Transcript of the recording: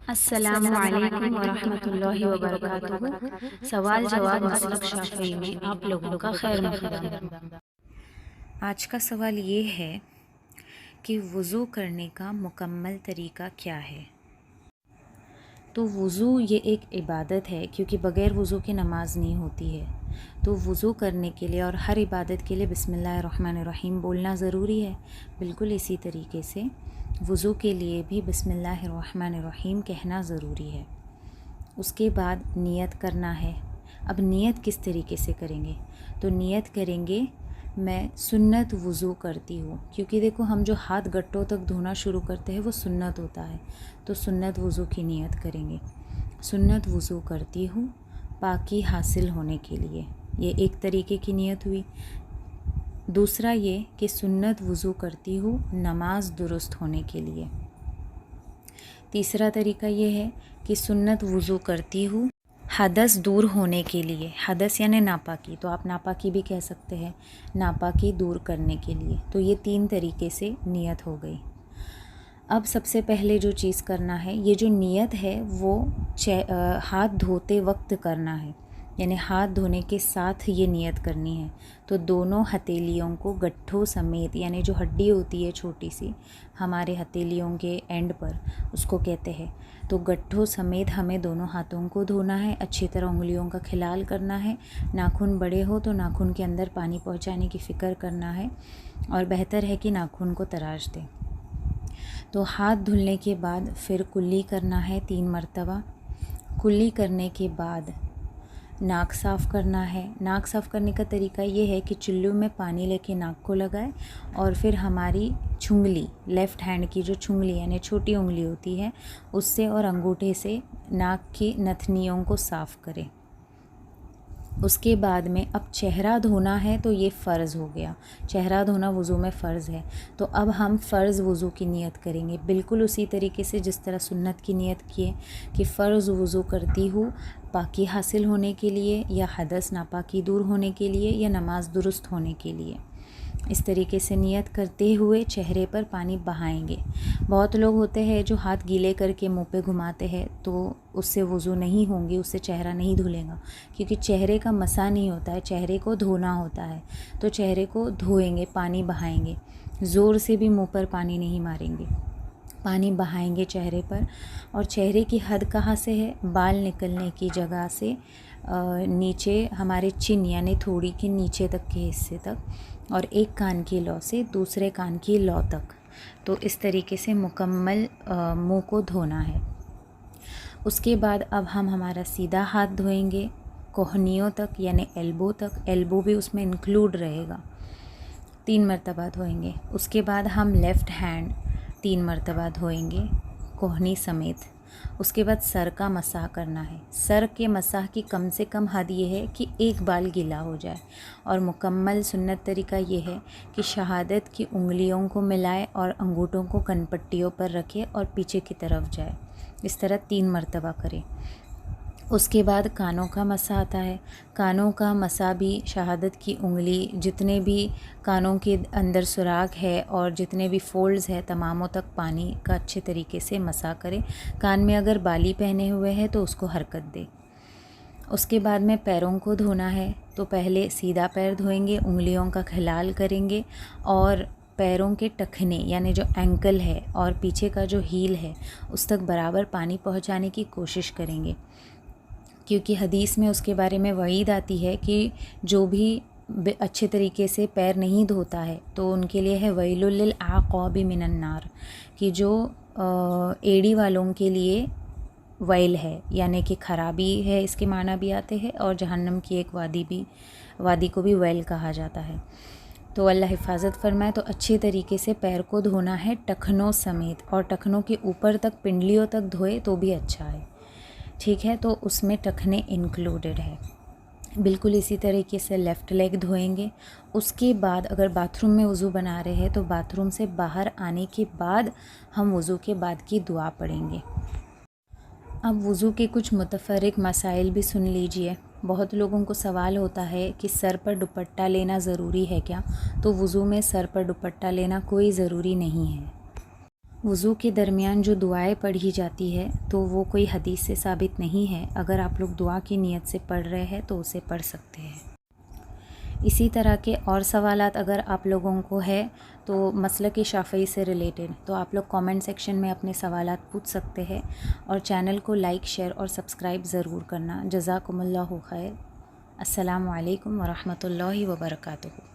अस्सलामु अलैकुम वरहमतुल्लाहि वबरकातुहू। सवाल जवाब मसलक शाफ़ी में आप लोगों का खैर मक़दम। आज का सवाल ये है कि वज़ू करने का मुकम्मल तरीका क्या है। तो वज़ू ये एक इबादत है, क्योंकि बग़ैर वज़ू के नमाज नहीं होती है। तो वज़ू करने के लिए और हर इबादत के लिए बिस्मिल्लाहिर्रहमानिर्रहीम बोलना ज़रूरी है। बिल्कुल इसी तरीके से वज़ू के लिए भी बिस्मिल्लाहिर्रहमानिर्रहीम कहना ज़रूरी है। उसके बाद नियत करना है। अब नियत किस तरीके से करेंगे? तो नियत करेंगे, मैं सुन्नत वज़ू करती हूँ, क्योंकि देखो हम जो हाथ गट्टों तक धोना शुरू करते हैं वो सुन्नत होता है। तो सुन्नत वज़ू की नियत करेंगे, सुन्नत वज़ू करती हूँ पाकी हासिल होने के लिए। ये एक तरीके की नियत हुई। दूसरा ये कि सुन्नत वज़ू करती हूँ नमाज दुरुस्त होने के लिए। तीसरा तरीका ये है कि सुन्नत वज़ू करती हूँ हदस दूर होने के लिए। हदस यानी नापाकी, तो आप नापाकी भी कह सकते हैं, नापाकी दूर करने के लिए। तो ये 3 तरीके से नियत हो गई। अब सबसे पहले जो चीज़ करना है, ये जो नियत है वो हाथ धोते वक्त करना है, यानी हाथ धोने के साथ ये नियत करनी है। तो दोनों हथेलियों को गट्ठों समेत, यानी जो हड्डी होती है छोटी सी हमारे हथेलियों के एंड पर, उसको कहते हैं, तो गट्ठों समेत हमें दोनों हाथों को धोना है। अच्छी तरह उंगलियों का खिलाल करना है। नाखून बड़े हो तो नाखून के अंदर पानी पहुंचाने की फ़िक्र करना है, और बेहतर है कि नाखून को तराश दें। तो हाथ धुलने के बाद फिर कुल्ली करना है 3 मरतबा। कुल्ली करने के बाद नाक साफ़ करना है। नाक साफ़ करने का तरीका ये है कि चुल्लू में पानी लेके नाक को लगाए, और फिर हमारी छुंगली, लेफ़्ट हैंड की जो छुंगली यानी छोटी उंगली होती है, उससे और अंगूठे से नाक की नथनियों को साफ़ करें। उसके बाद में अब चेहरा धोना है, तो ये फ़र्ज़ हो गया। चेहरा धोना वज़ू में फ़र्ज़ है। तो अब हम फ़र्ज़ वज़ू की नियत करेंगे, बिल्कुल उसी तरीके से जिस तरह सुन्नत की नियत किए कि फ़र्ज़ वज़ू करती हूँ पाकी हासिल होने के लिए, या हदस नापाकी दूर होने के लिए, या नमाज दुरुस्त होने के लिए। इस तरीके से नियत करते हुए चेहरे पर पानी बहाएंगे। बहुत लोग होते हैं जो हाथ गीले करके मुंह पे घुमाते हैं, तो उससे वज़ू नहीं होंगी, उससे चेहरा नहीं धुलेगा, क्योंकि चेहरे का मसा नहीं होता है, चेहरे को धोना होता है। तो चेहरे को धोएंगे, पानी बहाएंगे, ज़ोर से भी मुंह पर पानी नहीं मारेंगे, पानी बहाएंगे चेहरे पर। और चेहरे की हद कहाँ से है? बाल निकलने की जगह से नीचे हमारे चिन यानी थोड़ी के नीचे तक के हिस्से तक, और एक कान की लौ से दूसरे कान की लौ तक। तो इस तरीके से मुकम्मल मुंह को धोना है। उसके बाद अब हम हमारा सीधा हाथ धोएंगे कोहनियों तक, यानी एल्बो तक। एल्बो भी उसमें इंक्लूड रहेगा। 3 मरतबा धोएंगे। उसके बाद हम लेफ़्ट हैंड 3 मरतबा धोएंगे कोहनी समेत। उसके बाद सर का मसाह करना है। सर के मसाह की कम से कम हद ये है कि एक बाल गीला हो जाए, और मुकम्मल सुन्नत तरीका ये है कि शहादत की उंगलियों को मिलाए और अंगूठों को कनपट्टियों पर रखे और पीछे की तरफ जाए। इस तरह 3 मरतबा करें। उसके बाद कानों का मसा आता है। कानों का मसा भी शहादत की उंगली, जितने भी कानों के अंदर सुराख है और जितने भी फोल्ड्स है, तमामों तक पानी का अच्छे तरीके से मसा करें। कान में अगर बाली पहने हुए हैं तो उसको हरकत दे। उसके बाद में पैरों को धोना है। तो पहले सीधा पैर धोएंगे, उंगलियों का खिलाल करेंगे, और पैरों के टखने यानी जो एंकल है और पीछे का जो हील है उस तक बराबर पानी पहुंचाने की कोशिश करेंगे, क्योंकि हदीस में उसके बारे में वईद आती है कि जो भी अच्छे तरीके से पैर नहीं धोता है तो उनके लिए है वैलुल लिल आक़ाबि मिनन नार, कि जो एड़ी वालों के लिए वैल है, यानी कि खराबी है, इसके माना भी आते हैं, और जहन्नम की एक वादी को भी वैल कहा जाता है। तो अल्लाह हिफाजत फरमाए। तो अच्छे तरीके से पैर को धोना है टखनों समेत, और टखनों के ऊपर तक, पिंडलियों तक धोए तो भी अच्छा है, ठीक है। तो उसमें टखने इंक्लूडेड है। बिल्कुल इसी तरीके से लेफ़्ट लेग धोएंगे। उसके बाद अगर बाथरूम में वज़ू बना रहे हैं तो बाथरूम से बाहर आने के बाद हम वज़ू के बाद की दुआ पढ़ेंगे। अब वज़ू के कुछ मुतफ़र्रिक़ मसाइल भी सुन लीजिए। बहुत लोगों को सवाल होता है कि सर पर दुपट्टा लेना ज़रूरी है क्या? तो वज़ू में सर पर दुपट्टा लेना कोई ज़रूरी नहीं है। वज़ू के दरमियान जो दुआएं पढ़ी जाती है तो वो कोई हदीस से साबित नहीं है। अगर आप लोग दुआ की नीयत से पढ़ रहे हैं तो उसे पढ़ सकते हैं। इसी तरह के और सवालात अगर आप लोगों को है तो मसलक शाफ़ई से रिलेटेड, तो आप लोग कमेंट सेक्शन में अपने सवालात पूछ सकते हैं। और चैनल को लाइक, शेयर और सब्सक्राइब ज़रूर करना। जज़ाकुमुल्लाहु खैर। अस्सलामु अलैकुम वरहमतुल्लाहि वबरकातुहू।